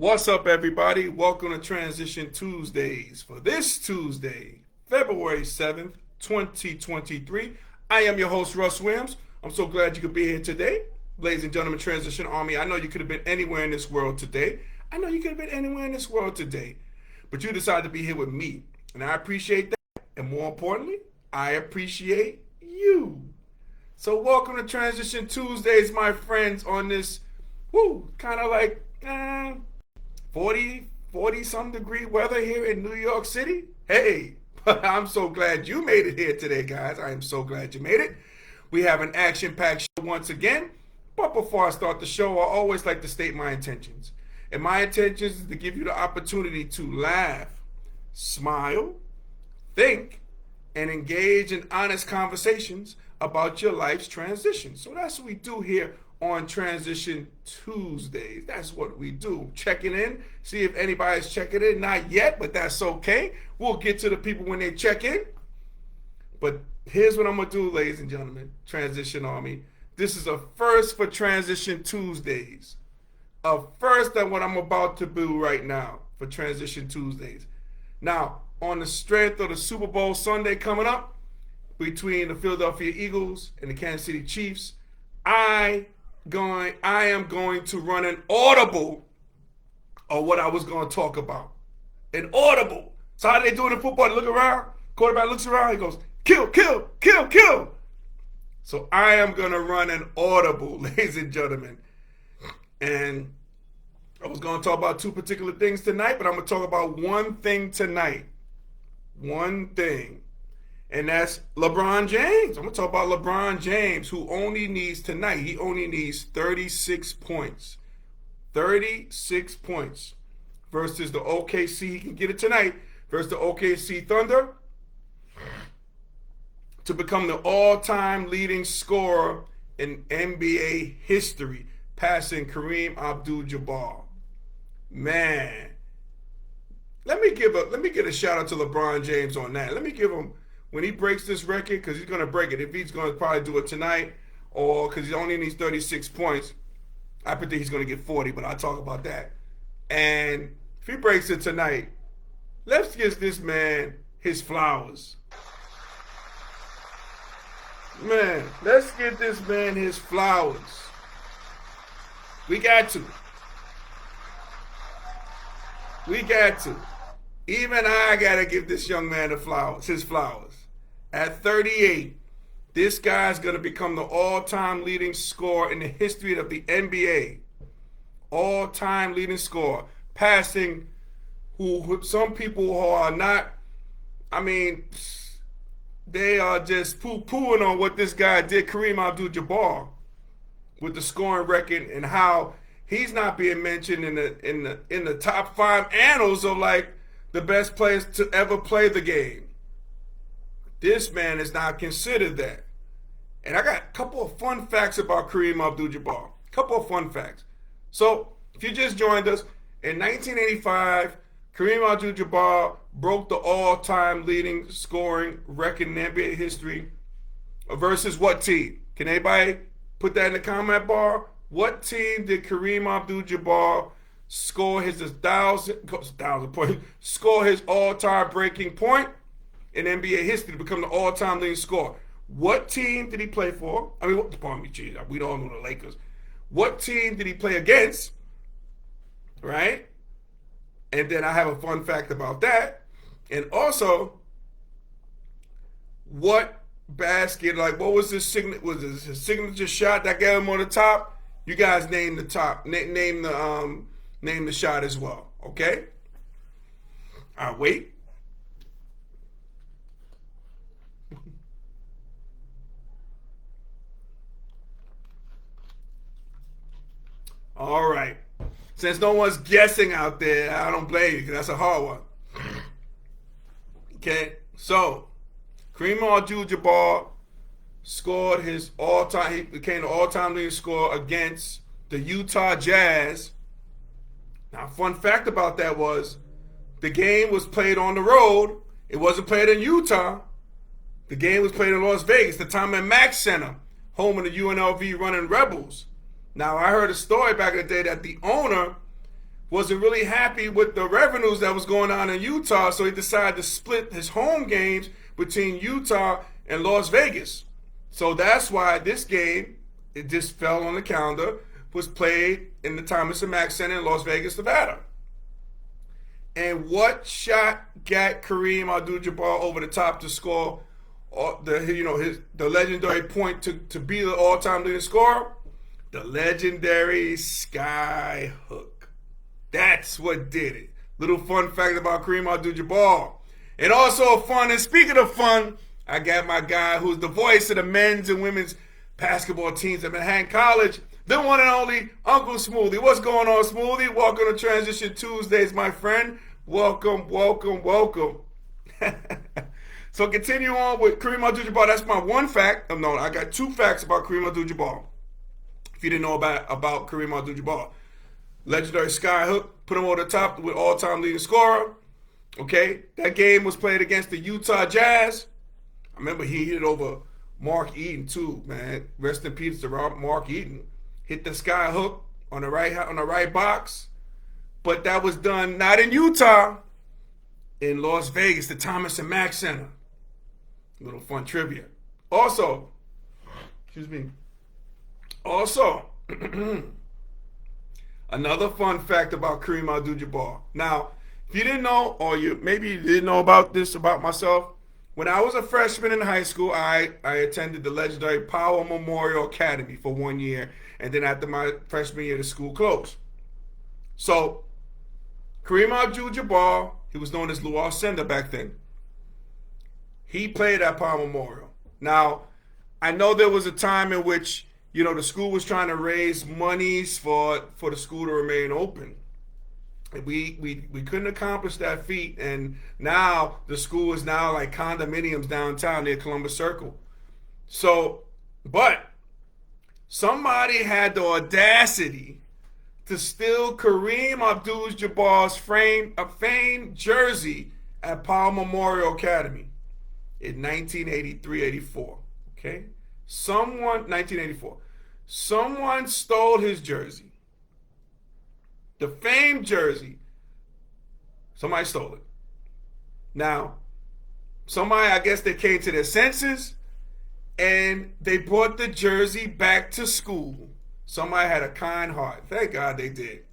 What's up, everybody? Welcome to Transition Tuesdays for this Tuesday, February 7th, 2023. I am your host, Russ Williams. I'm so glad you could be here today. Ladies and gentlemen, Transition Army, I know you could have been anywhere in this world today. But you decided to be here with me. And I appreciate that. And more importantly, I appreciate you. So welcome to Transition Tuesdays, my friends, on this, kind of like 40 some degree weather here in New York City. Hey, I'm so glad you made it here today, guys. I am so glad you made it. We have an action-packed show once again. But before I start the show, I always like to state my intentions. And my intentions is to give you the opportunity to laugh, smile, think, and engage in honest conversations about your life's transition. So that's what we do here on Transition Tuesdays. That's what we do. Checking in, see if anybody's checking in. Not yet, but that's okay. We'll get to the people when they check in. But here's what I'm going to do, ladies and gentlemen, Transition Army. This is a first for Transition Tuesdays. A first at what I'm about to do right now for Transition Tuesdays. Now, on the strength of the Super Bowl Sunday coming up between the Philadelphia Eagles and the Kansas City Chiefs, I am going to run an audible of what I was going to talk about. An audible. So how they do it in football? They look around. Quarterback looks around. He goes, kill, kill, kill, kill. So I am going to run an audible, ladies and gentlemen. And I was going to talk about two particular things tonight, but I'm going to talk about one thing tonight. One thing. And that's LeBron James. I'm going to talk about LeBron James, who only needs 36 points. 36 points versus the OKC. He can get it tonight versus the OKC Thunder to become the all-time leading scorer in NBA history, passing Kareem Abdul-Jabbar. Man, let me get a shout out to LeBron James on that. Let me give him, when he breaks this record, because he's going to break it. If he's going to probably do it tonight, or because he only needs 36 points, I predict he's going to get 40, but I'll talk about that. And if he breaks it tonight, let's give this man his flowers. Man, let's give this man his flowers. We got to. Even I got to give this young man his flowers. At 38, this guy's going to become the all-time leading scorer in the history of the NBA. All-time leading scorer. Passing who some people who are not, they are just poo-pooing on what this guy did, Kareem Abdul-Jabbar, with the scoring record and how he's not being mentioned in the top 5 annals of like the best players to ever play the game. This man is not considered that. And I got a couple of fun facts about Kareem Abdul-Jabbar. Couple of fun facts. So, if you just joined us, in 1985, Kareem Abdul-Jabbar broke the all-time leading scoring record in NBA history versus what team? Can anybody put that in the comment bar? What team did Kareem Abdul-Jabbar score his 1,000 point, score his all-time breaking point in NBA history to become the all-time leading scorer? What team did he play for? We don't know the Lakers. What team did he play against? Right? And then I have a fun fact about that. And also, what basket, what was his signature shot that got him on the top? You guys name the top. Name the shot as well. Okay? I'll wait. All right. Since no one's guessing out there, I don't blame you because that's a hard one. Okay? So, Kareem Abdul-Jabbar scored his all-time, he became the all-time leading scorer against the Utah Jazz. Now, fun fact about that was the game was played on the road. It wasn't played in Utah. The game was played in Las Vegas, the Tom and Mack Center, home of the UNLV running Rebels. Now, I heard a story back in the day that the owner wasn't really happy with the revenues that was going on in Utah, so he decided to split his home games between Utah and Las Vegas. So that's why this game, it just fell on the calendar, was played in the Thomas and Mack Center in Las Vegas, Nevada. And what shot got Kareem Abdul-Jabbar over the top to score the legendary point to be the all-time leading scorer? The legendary sky hook. That's what did it. Little fun fact about Kareem Abdul-Jabbar. And also fun, and speaking of fun, I got my guy who's the voice of the men's and women's basketball teams at Manhattan College, the one and only Uncle Smoothie. What's going on, Smoothie? Welcome to Transition Tuesdays, my friend. Welcome, welcome, welcome. So continue on with Kareem Abdul-Jabbar. That's my one fact. No, I got two facts about Kareem Abdul-Jabbar. If you didn't know about Kareem Abdul-Jabbar. Legendary skyhook, put him over the top with all-time leading scorer. Okay, that game was played against the Utah Jazz. I remember he hit it over Mark Eaton too, man. Rest in peace to Mark Eaton. Hit the skyhook on the right box. But that was done not in Utah, in Las Vegas, the Thomas and Mack Center. Little fun trivia. Also, another fun fact about Kareem Abdul-Jabbar. Now, if you didn't know, or maybe you didn't know about this about myself, when I was a freshman in high school, I attended the legendary Powell Memorial Academy for 1 year, and then after my freshman year, the school closed. So, Kareem Abdul-Jabbar, he was known as Lou Alcindor back then. He played at Powell Memorial. Now, I know there was a time in which, the school was trying to raise monies for the school to remain open. We couldn't accomplish that feat, and now the school is now like condominiums downtown near Columbus Circle. So, but somebody had the audacity to steal Kareem Abdul-Jabbar's famed jersey at Powell Memorial Academy in 1983-84. Okay, 1984. Someone stole his jersey. The famed jersey. Somebody stole it. Now, I guess they came to their senses and they brought the jersey back to school. Somebody had a kind heart. Thank God they did.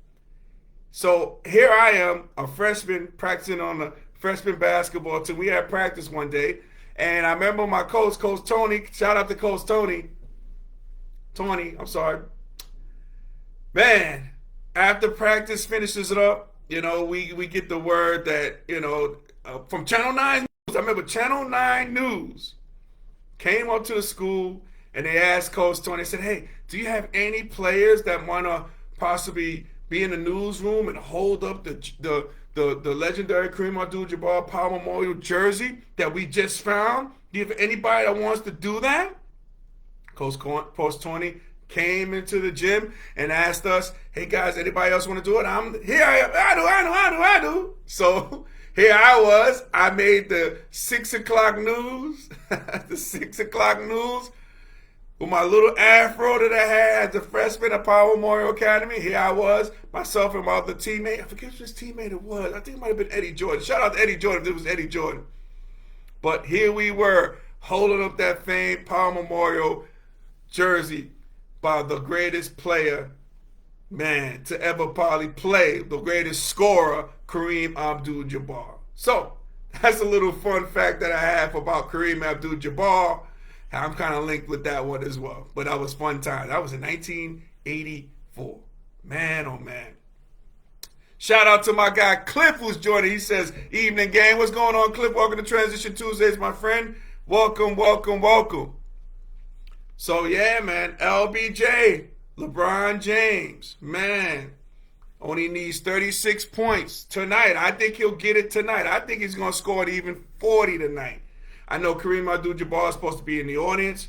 So here I am, a freshman practicing on the freshman basketball team. We had practice one day, and I remember my coach, Coach Tony. Shout out to Coach Tony. Man, after practice finishes it up, we get the word that, from Channel 9 News. I remember Channel 9 News came up to the school and they asked Coach Tony, they said, hey, do you have any players that want to possibly be in the newsroom and hold up the legendary Kareem Abdul-Jabbar Powell Memorial jersey that we just found? Do you have anybody that wants to do that? Coach Tony came into the gym and asked us, hey guys, anybody else want to do it? I do. So here I was. I made the 6 o'clock news, the 6 o'clock news with my little afro that I had as a freshman at Powell Memorial Academy. Here I was, myself and my other teammate. I forget which teammate it was. I think it might have been Eddie Jordan. Shout out to Eddie Jordan if it was Eddie Jordan. But here we were, holding up that famed Powell Memorial jersey by the greatest player, man, to ever probably play, the greatest scorer, Kareem Abdul-Jabbar. So, that's a little fun fact that I have about Kareem Abdul-Jabbar. I'm kind of linked with that one as well. But that was fun time. That was in 1984. Man, oh man. Shout out to my guy Cliff who's joining. He says, evening gang. What's going on, Cliff? Welcome to Transition Tuesdays, my friend. Welcome, welcome, welcome. So yeah, man, LBJ, LeBron James, man, only needs 36 points tonight. I think he'll get it tonight. I think he's going to score even 40 tonight. I know Kareem Abdul-Jabbar is supposed to be in the audience.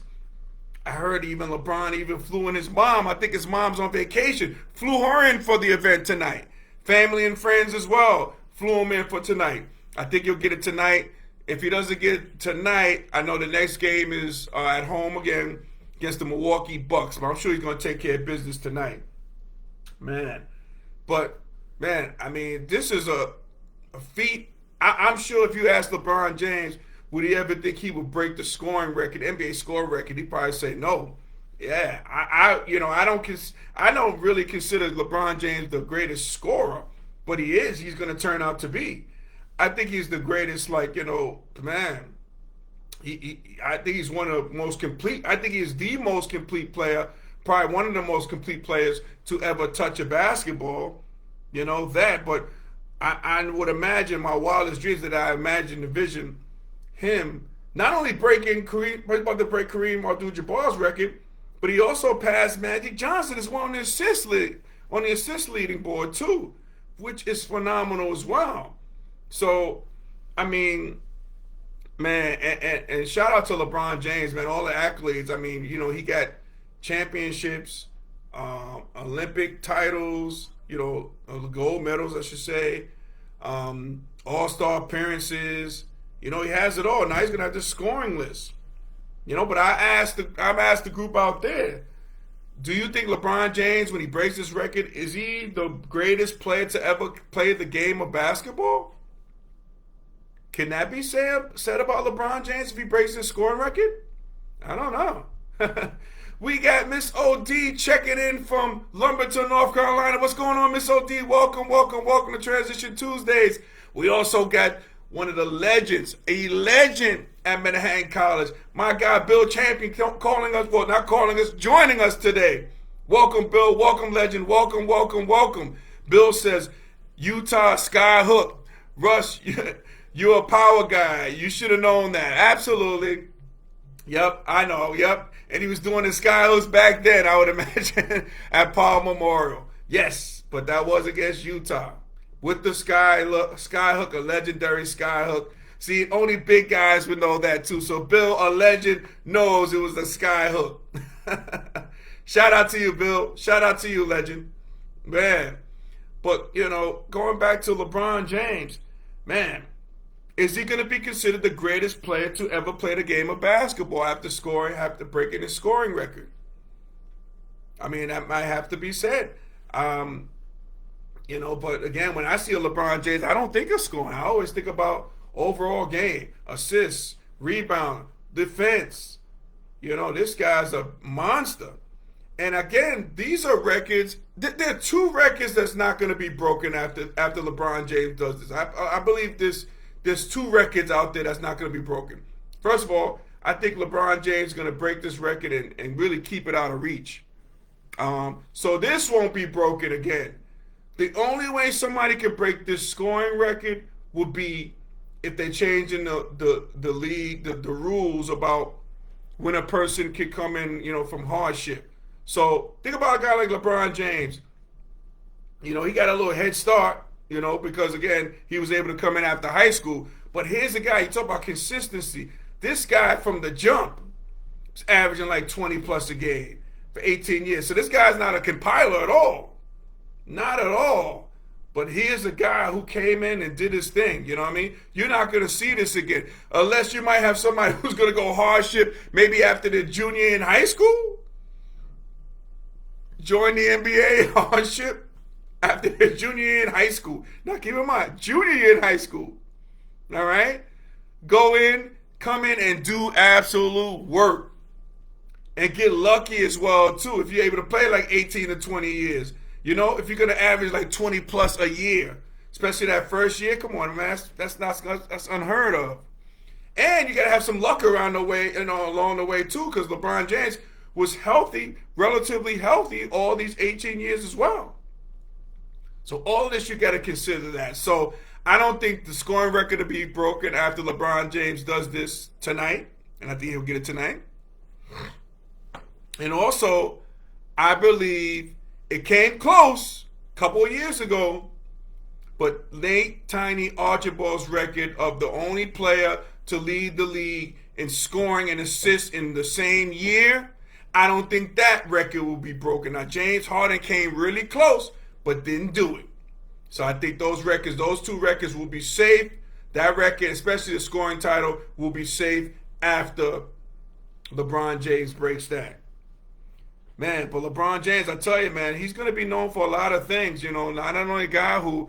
I heard even LeBron even flew in his mom. I think his mom's on vacation. Flew her in for the event tonight. Family and friends as well flew him in for tonight. I think he'll get it tonight. If he doesn't get it tonight, I know the next game is at home again against the Milwaukee Bucks. But I'm sure he's going to take care of business tonight. Man. But Man, I mean, this is a feat. I'm sure if you ask LeBron James, would he ever think he would break the scoring record, NBA scoring record? He'd probably say no. Yeah, I don't really consider LeBron James the greatest scorer, but he is. He's going to turn out to be. I think he's the greatest. Like, man. I think he's one of the most complete. I think he's the most complete player, probably one of the most complete players to ever touch a basketball. That. But I would imagine my wildest dreams that I imagine the vision him not only about to break Kareem Abdul-Jabbar's record, but he also passed Magic Johnson as well on the assist leading board too, which is phenomenal as well. So, I mean, man, and shout out to LeBron James, man. All the accolades. I mean, he got championships, Olympic titles, gold medals, I should say, All-Star appearances. He has it all. Now he's gonna have this scoring list. But I've asked the group out there, do you think LeBron James, when he breaks this record, is he the greatest player to ever play the game of basketball? Can that be said about LeBron James if he breaks his scoring record? I don't know. We got Miss OD checking in from Lumberton, North Carolina. What's going on, Miss OD? Welcome to Transition Tuesdays. We also got one of the legends, a legend at Manhattan College. My guy, Bill Champion, joining us today. Welcome, Bill. Welcome, legend. Welcome. Bill says, Utah Skyhook. Russ, you're a power guy. You should have known that. Absolutely. Yep, I know. Yep. And he was doing the skyhooks back then, I would imagine, at Paul Memorial. Yes, but that was against Utah. With the skyhook, a legendary skyhook. See, only big guys would know that too. So Bill, a legend, knows it was a skyhook. Shout out to you, Bill. Shout out to you, legend. Man. But, going back to LeBron James, man, is he going to be considered the greatest player to ever play the game of basketball after breaking his scoring record? I mean, that might have to be said. But again, when I see a LeBron James, I don't think of scoring. I always think about overall game, assists, rebound, defense. This guy's a monster. And again, these are records. There are two records that's not going to be broken after LeBron James does this. I believe there's two records out there that's not going to be broken. First of all, I think LeBron James is going to break this record and really keep it out of reach. So this won't be broken again. The only way somebody can break this scoring record would be if they change in the league, the rules about when a person can come in, from hardship. So think about a guy like LeBron James. He got a little head start, because again, he was able to come in after high school. But here's a guy, you talk about consistency. This guy from the jump is averaging like 20 plus a game for 18 years. So this guy's not a compiler at all. Not at all. But here's a guy who came in and did his thing. You know what I mean? You're not going to see this again. Unless you might have somebody who's going to go hardship maybe after the junior in high school. Join the NBA hardship after the junior in high school. Now keep in mind, junior in high school. All right? Go in, come in and do absolute work. And get lucky as well, too, if you're able to play like 18 to 20 years. If you're going to average like 20 plus a year, especially that first year, come on, man, that's unheard of. And you got to have some luck around the way, along the way, too, because LeBron James was healthy, relatively healthy, all these 18 years as well. So all of this, you got to consider that. So I don't think the scoring record will be broken after LeBron James does this tonight, and I think he'll get it tonight. And also, I believe it came close a couple of years ago, but Nate Tiny Archibald's record of the only player to lead the league in scoring and assists in the same year, I don't think that record will be broken. Now, James Harden came really close, but didn't do it. So I think those two records will be safe. That record, especially the scoring title, will be safe after LeBron James breaks that. Man, but LeBron James, I tell you, man, he's going to be known for a lot of things. Not only a guy who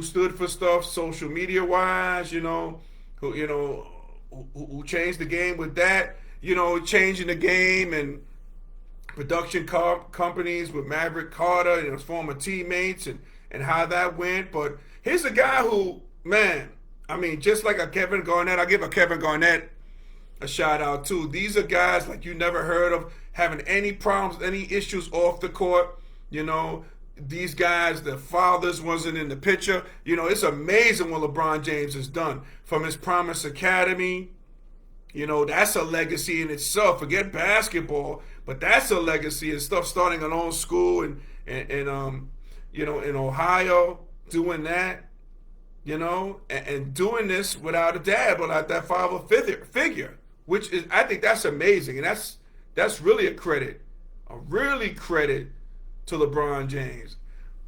stood for stuff social media wise, who changed the game with that, changing the game and production companies with Maverick Carter and his former teammates and how that went. But here's a guy who, man, I mean, just like a Kevin Garnett, I give a Kevin Garnett a shout out too. These are guys like you never heard of having any problems, any issues off the court. These guys, their fathers wasn't in the picture. It's amazing what LeBron James has done from his Promise Academy. That's a legacy in itself. Forget basketball, but that's a legacy and stuff. Starting an own school in Ohio, doing that, and doing this without a dad, without that father figure, which is, I think that's amazing, and that's really a credit to LeBron James.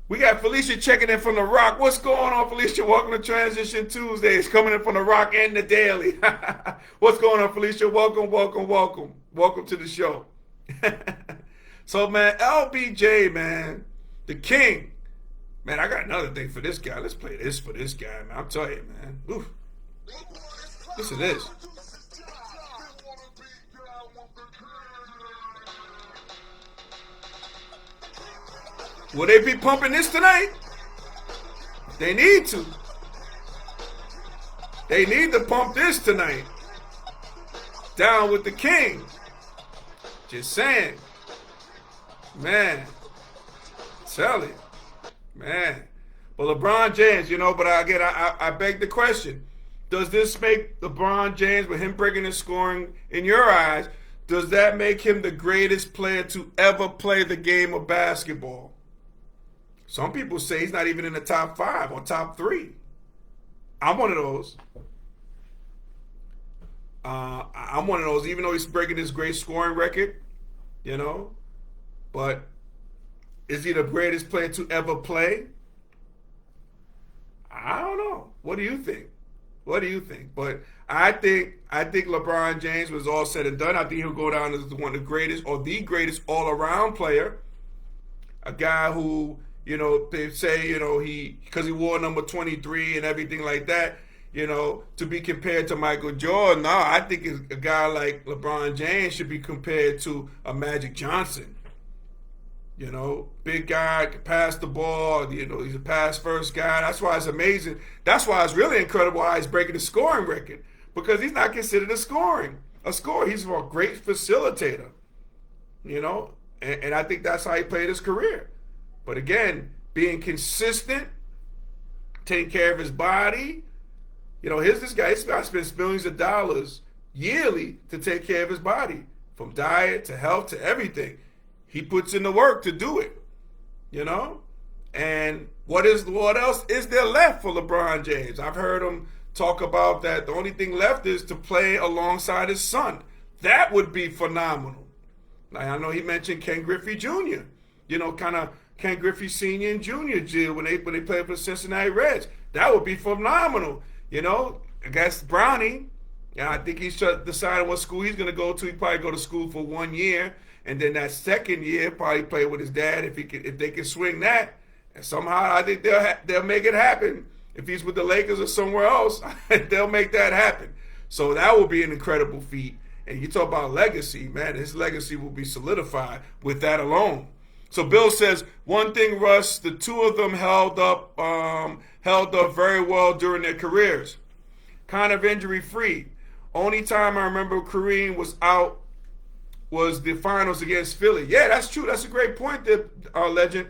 We got Felicia checking in from The Rock. What's going on, Felicia? Welcome to Transition Tuesdays, coming in from The Rock and The Daily. What's going on, Felicia? Welcome to the show. So, man, LBJ, man, the king. Man, I got another thing for this guy. Let's play this for this guy, man. I'm telling you, man. Oof. Listen to this. Will they be pumping this tonight? They need to. They need to pump this tonight. Down with the king. Just saying. Man. Tell it. Man. Well, LeBron James, but again, I beg the question. Does this make LeBron James, with him breaking his scoring, in your eyes, does that make him the greatest player to ever play the game of basketball? Some people say he's not even in the top 5 or top 3. I'm one of those. I'm one of those, even though he's breaking his great scoring record, But is he the greatest player to ever play? I don't know. What do you think? But I think LeBron James, was all said and done, I think he'll go down as one of the greatest or the greatest all-around player. A guy who, they say, because he wore number 23 and everything like that, to be compared to Michael Jordan. No, I think a guy like LeBron James should be compared to a Magic Johnson. Big guy, can pass the ball, he's a pass first guy. That's why it's amazing. That's why it's really incredible how he's breaking the scoring record, because he's not considered a scorer. He's a great facilitator, and I think that's how he played his career. But again, being consistent, taking care of his body. Here's this guy. This guy spends millions of dollars yearly to take care of his body, from diet to health to everything. He puts in the work to do it, And what else is there left for LeBron James? I've heard him talk about that the only thing left is to play alongside his son. That would be phenomenal. Now, I know he mentioned Ken Griffey Jr., kind of Ken Griffey Sr. and Jr. when they played for the Cincinnati Reds. That would be phenomenal. Against Brownie. I think he's deciding what school he's going to go to. He'd probably go to school for 1 year, and then that second year probably play with his dad if they can swing that. And somehow I think they'll make it happen. If he's with the Lakers or somewhere else, they'll make that happen. So that will be an incredible feat. And you talk about legacy, man. His legacy will be solidified with that alone. So Bill says, one thing, Russ, the two of them held up very well during their careers. Kind of injury free. Only time I remember Kareem was out was the finals against Philly. Yeah, that's true. That's a great point there, legend.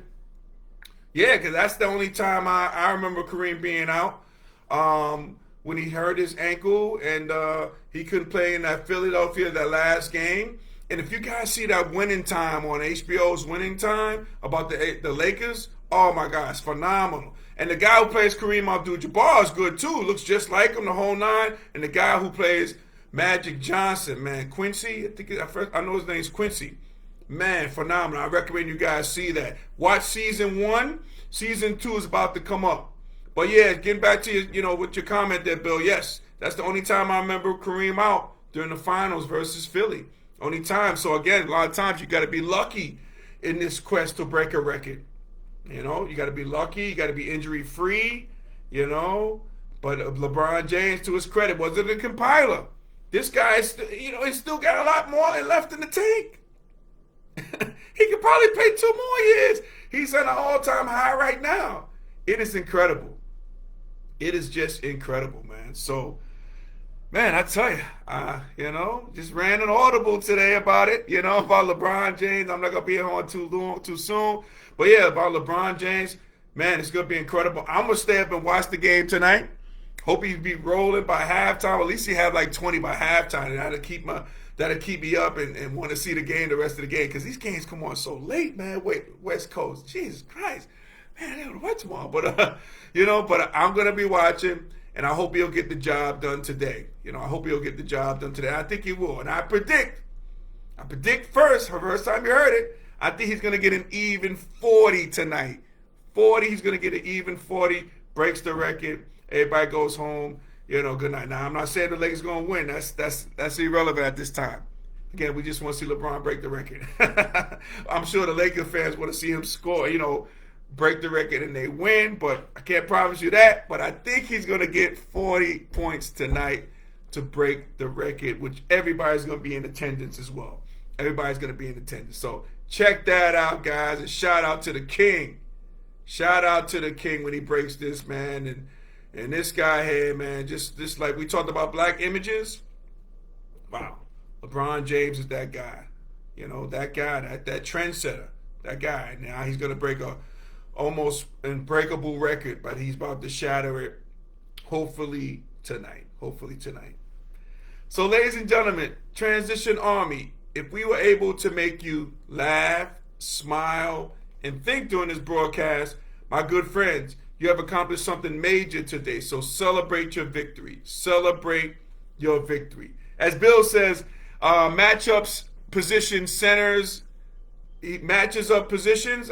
Yeah, because that's the only time I remember Kareem being out. When he hurt his ankle and he couldn't play in that Philadelphia, that last game. And if you guys see that Winning Time on HBO's Winning Time about the Lakers, oh my gosh, phenomenal. And the guy who plays Kareem Abdul-Jabbar is good too. Looks just like him, the whole nine. And the guy who plays Magic Johnson, man, Quincy, I know his name's Quincy. Man, phenomenal. I recommend you guys see that. Watch season 1. Season 2 is about to come up. But yeah, getting back to with your comment there, Bill. Yes, that's the only time I remember Kareem out during the finals versus Philly. Only time. So again, a lot of times you got to be lucky in this quest to break a record. You know, you got to be lucky. You got to be injury free. You know, but LeBron James, to his credit, wasn't a compiler. This guy, he's still got a lot more left in the tank. He could probably play 2 more years. He's at an all-time high right now. It is incredible. It is just incredible, man. So, man, I tell you, just ran an Audible today about it, about LeBron James. I'm not going to be on too soon. But, yeah, about LeBron James, man, it's going to be incredible. I'm going to stay up and watch the game tonight. Hope he be rolling by halftime. At least he have like 20 by halftime. And that'll keep me up and want to see the game, the rest of the game. Because these games come on so late, man. West Coast. Jesus Christ. Man, I don't know what tomorrow. But, but I'm going to be watching. And I hope he'll get the job done today. I hope he'll get the job done today. I think he will. And I predict first time you heard it, I think he's going to get an even 40 tonight. 40, he's going to get an even 40, breaks the record. Everybody goes home, good night. Now, I'm not saying the Lakers going to win. That's irrelevant at this time. Again, we just want to see LeBron break the record. I'm sure the Lakers fans want to see him score, break the record and they win, but I can't promise you that. But I think he's going to get 40 points tonight to break the record, which everybody's going to be in attendance as well. Everybody's going to be in attendance. So check that out, guys, and shout out to the King. Shout out to the King when he breaks this, man. And this guy here, man, just like we talked about black images. Wow. LeBron James is that guy. That guy, that trendsetter, that guy. Now he's going to break a almost unbreakable record, but he's about to shatter it hopefully tonight. So, ladies and gentlemen, Transition Army, if we were able to make you laugh, smile, and think during this broadcast, my good friends, you have accomplished something major today. So celebrate your victory. Celebrate your victory. As Bill says, matchups, position, centers. He matches up positions,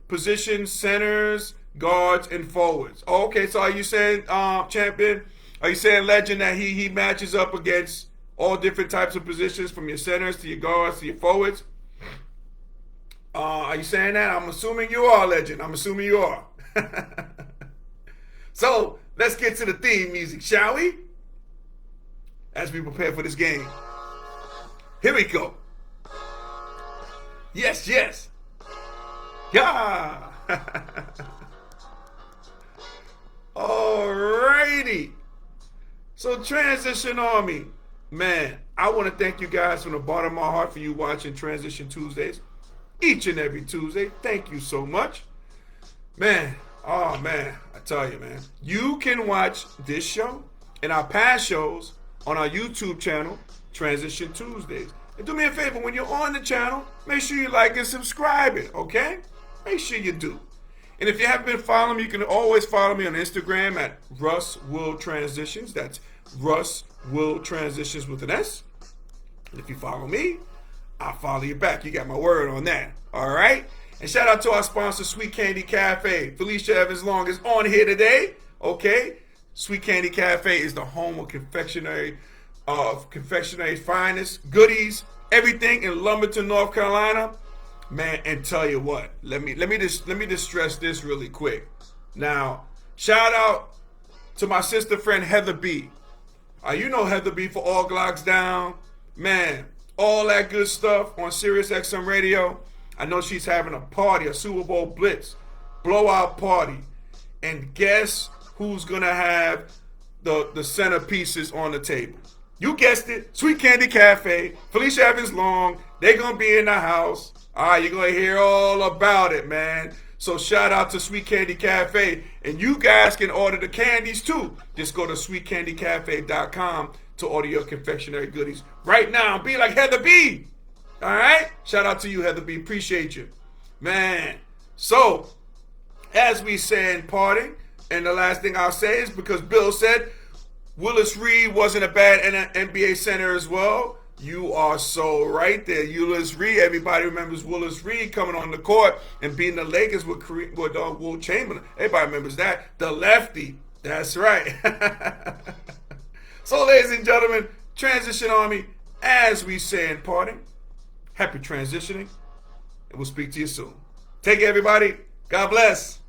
positions, centers, guards, and forwards. Okay, so are you saying, champion? Are you saying, legend, that he matches up against all different types of positions, from your centers to your guards to your forwards? Are you saying that? I'm assuming you are, legend. I'm assuming you are. So let's get to the theme music, shall we? As we prepare for this game. Here we go. Yes. Yeah. Alrighty. So Transition Army, man, I want to thank you guys from the bottom of my heart for you watching Transition Tuesdays each and every Tuesday. Thank you so much. Man, oh man, I tell you, man, you can watch this show and our past shows on our YouTube channel, Transition Tuesdays. And do me a favor, when you're on the channel, make sure you like and subscribe it, okay? Make sure you do. And if you haven't been following me, you can always follow me on Instagram at Russ Will Transitions. That's Russ Will Transitions with an S. And if you follow me, I'll follow you back. You got my word on that, all right? And shout out to our sponsor, Sweet Candy Cafe. Felicia Evans Long is on here today, okay? Sweet Candy Cafe is the home of confectionery's finest goodies, everything in Lumberton, North Carolina. Man, and tell you what, let me just stress this really quick. Now, shout out to my sister friend Heather B. You know Heather B for All Glocks Down. Man, all that good stuff on Sirius XM Radio. I know she's having a party, a Super Bowl Blitz blowout party. And guess who's going to have the centerpieces on the table? You guessed it, Sweet Candy Cafe, Felicia Evans Long. They're going to be in the house. All right, you're going to hear all about it, man. So shout out to Sweet Candy Cafe. And you guys can order the candies too. Just go to sweetcandycafe.com to order your confectionery goodies right now. Be like Heather B. All right? Shout out to you, Heather B. Appreciate you. Man. So, as we say in parting, and the last thing I'll say is because Bill said Willis Reed wasn't a bad NBA center as well. You are so right there. Willis Reed, everybody remembers Willis Reed coming on the court and beating the Lakers with Wilt Chamberlain. Everybody remembers that. The lefty. That's right. So, ladies and gentlemen, Transition Army, as we say in parting, happy transitioning, and we'll speak to you soon. Take care, everybody. God bless.